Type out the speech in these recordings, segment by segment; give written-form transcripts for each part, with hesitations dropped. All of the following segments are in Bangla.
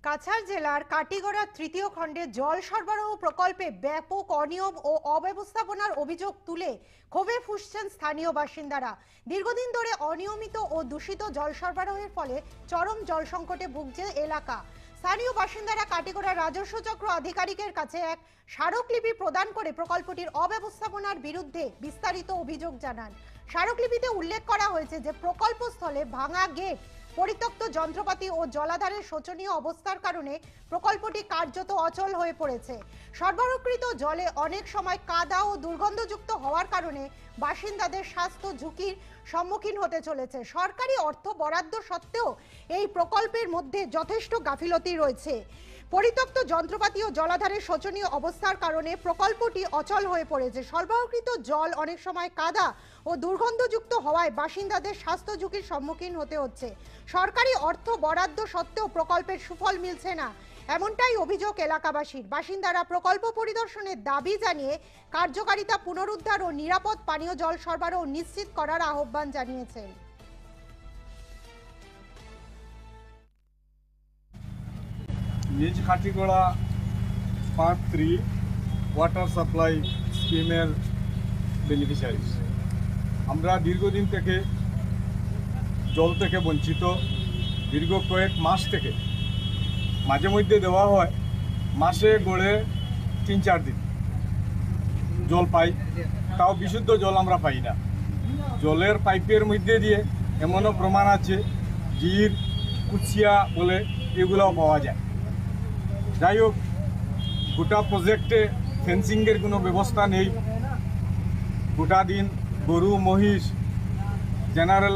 কাছাড় জেলার কাটিগড়া তৃতীয় খণ্ডে জল সরবরাহ প্রকল্পে ব্যাপক অনিয়ম ও অব্যবস্থাপনার অভিযোগ তুলে ক্ষোভে ফুঁসছেন স্থানীয় বাসিন্দারা। দীর্ঘদিন ধরে অনিয়মিত ও দূষিত জল সরবরাহের ফলে চরম জল সংকটে ভুগছে এলাকা। স্থানীয় বাসিন্দারা কাটিগড়া রাজস্ব চক্র আধিকারিকের কাছে এক স্মারকলিপি প্রদান করে প্রকল্পটির অব্যবস্থাপনার বিরুদ্ধে বিস্তারিত অভিযোগ জানান। স্মারকলিপিতে উল্লেখ করা হয়েছে যে প্রকল্পস্থলে ভাঙা গেট, পরিত্যক্ত যন্ত্রপাতি ও জলাধারের শোচনীয় অবস্থার কারণে প্রকল্পটি কার্যত অচল হয়ে পড়েছে। সরবরাহকৃত জলে অনেক সময় কাদা ও দুর্গন্ধযুক্ত হওয়ার কারণে বাসিন্দাদের স্বাস্থ্য ঝুঁকির সম্মুখীন হতে চলেছে। সরকারি অর্থ বরাদ্দ সত্ত্বেও এই প্রকল্পের মধ্যে যথেষ্ট গাফিলতি রয়েছে। পরিত্যক্ত যন্ত্রপাতি ও জলাধারের শোচনীয় অবস্থার কারণে প্রকল্পটি অচল হয়ে পড়েছে। সরবরাহকৃত জল অনেক সময় কাদা ও দুর্গন্ধযুক্ত হওয়ায় বাসিন্দাদের স্বাস্থ্য ঝুঁকির সম্মুখীন হতে হচ্ছে। সরকারি অর্থ বরাদ্দ সত্ত্বেও প্রকল্পের সুফল মিলছে না, এমনটাই অভিযোগ এলাকাবাসীর। বাসিন্দারা প্রকল্প পরিদর্শনের দাবি জানিয়ে কার্যকারিতা পুনরুদ্ধার ও নিরাপদ পানীয় জল সরবরাহ নিশ্চিত করার আহ্বান জানিয়েছেন। নিজ কাটিগড়া পার্ট 3 ওয়াটার সাপ্লাই স্কিমের বেনিফিশিয়ারিজ। আমরা দীর্ঘদিন থেকে জল থেকে বঞ্চিত। দীর্ঘ কয়েক মাস থেকে মাঝে মধ্যে দেওয়া হয়, মাসে গড়ে 3-4 দিন জল পাই, তাও বিশুদ্ধ জল আমরা পাই না। জলের পাইপের মধ্যে দিয়ে এমনও প্রমাণ আছে জির, কুচিয়া বলে এগুলোও পাওয়া যায়। যাই হোক, গোটা প্রজেক্টে ফেন্সিংয়ের কোনো ব্যবস্থা নেই। গোটা দিন গরু, মহিষ, জেনারেল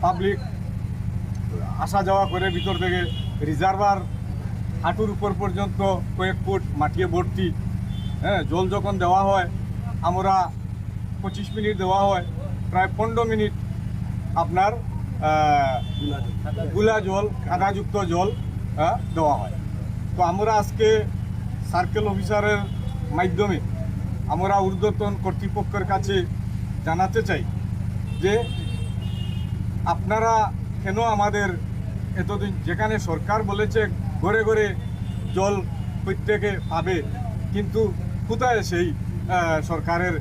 পাবলিক আসা যাওয়া করে ভিতর থেকে। রিজার্ভার হাঁটুর উপর পর্যন্ত কয়েক ফুট মাটিয়ে ভর্তি। জল যখন দেওয়া হয়, আমরা 25 মিনিট দেওয়া হয়, প্রায় 15 মিনিট আপনার গুলা জল, কাদাযুক্ত জল দেওয়া হয়। তো আমরা আজকে সার্কেল অফিসারের মাধ্যমে আমরা ঊর্ধ্বতন কর্তৃপক্ষের কাছে জানাতে চাই যে আপনারা কেন আমাদের এতদিন, যেখানে সরকার বলেছে ঘরে ঘরে জল প্রত্যেকে পাবে, কিন্তু কোথায় সেই সরকারের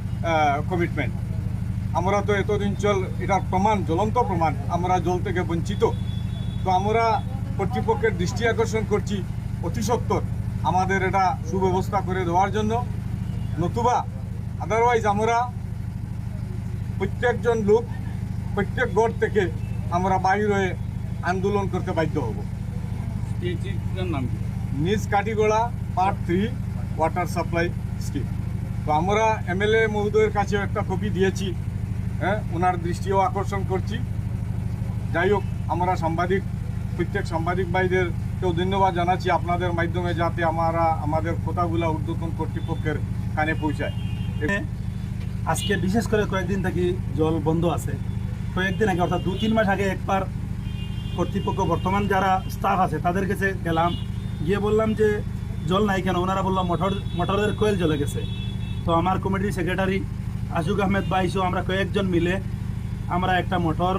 কমিটমেন্ট? আমরা তো এতদিন এটার প্রমাণ, জ্বলন্ত প্রমাণ, আমরা জল থেকে বঞ্চিত। তো আমরা কর্তৃপক্ষের দৃষ্টি আকর্ষণ করছি অতি সত্বর আমাদের এটা সুব্যবস্থা করে দেওয়ার জন্য। নতুবা আদারওয়াইজ আমরা প্রত্যেকজন লোক প্রত্যেক ঘর থেকে আমরা বাইর হয়ে আন্দোলন করতে বাধ্য হব। নাম নিজ Katigorah part 3 water supply scheme. তো আমরা এমএলএ মহোদয়ের কাছেও একটা কপি দিয়েছি, ওনার দৃষ্টিও আকর্ষণ করছি। যাই হোক, আমরা প্রত্যেক সাংবাদিক ভাইদেরকেও ধন্যবাদ জানাচ্ছি আপনাদের মাধ্যমে, যাতে আমরা আমাদের কথাগুলো ঊর্ধ্বতন কর্তৃপক্ষের কানে পৌঁছায়। আজকে বিশেষ করে কয়েকদিন থেকে জল বন্ধ আছে। কয়েকদিন আগে, অর্থাৎ 2-3 মাস আগে একবার কর্তৃপক্ষ, বর্তমান যারা স্টাফ আছে তাদের কাছে গেলাম, গিয়ে বললাম যে জল নাই কেন? ওনারা বললাম মোটরের কোয়েল জ্বলে গেছে। তো আমার কমিটির সেক্রেটারি আশুক আহমেদ বাইসও আমরা কয়েকজন মিলে আমরা একটা মোটর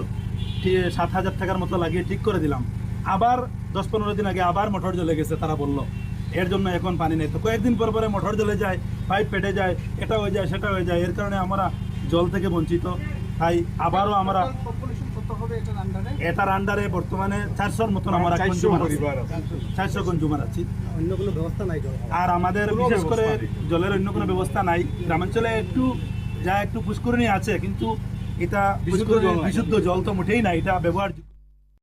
7,000 টাকার মতো লাগিয়ে ঠিক করে দিলাম। আবার 10-15 দিন আগে আবার মোটর জ্বলে গেছে, তারা বলল এর জন্য এখন পানি নেই। তো কয়েকদিন পর পরে মোটর জ্বলে যায়, পাইপ ফেটে যায়, এটা হয়ে যায়, সেটা হয়ে যায়। এর কারণে আমরা জল থেকে বঞ্চিত। তাই আবারও আমরা এটার আন্ডারে বর্তমানে 400-র মতন আমরা 400 কনজুমার আছি। অন্য কোনো ব্যবস্থা নাই আর আমাদের বিশেষ করে জলের অন্য কোনো ব্যবস্থা নাই। গ্রামাঞ্চলে একটু পুষ্করিণী আছে, কিন্তু এটা বিশুদ্ধ জল তো মোটেই না, এটা ব্যবহার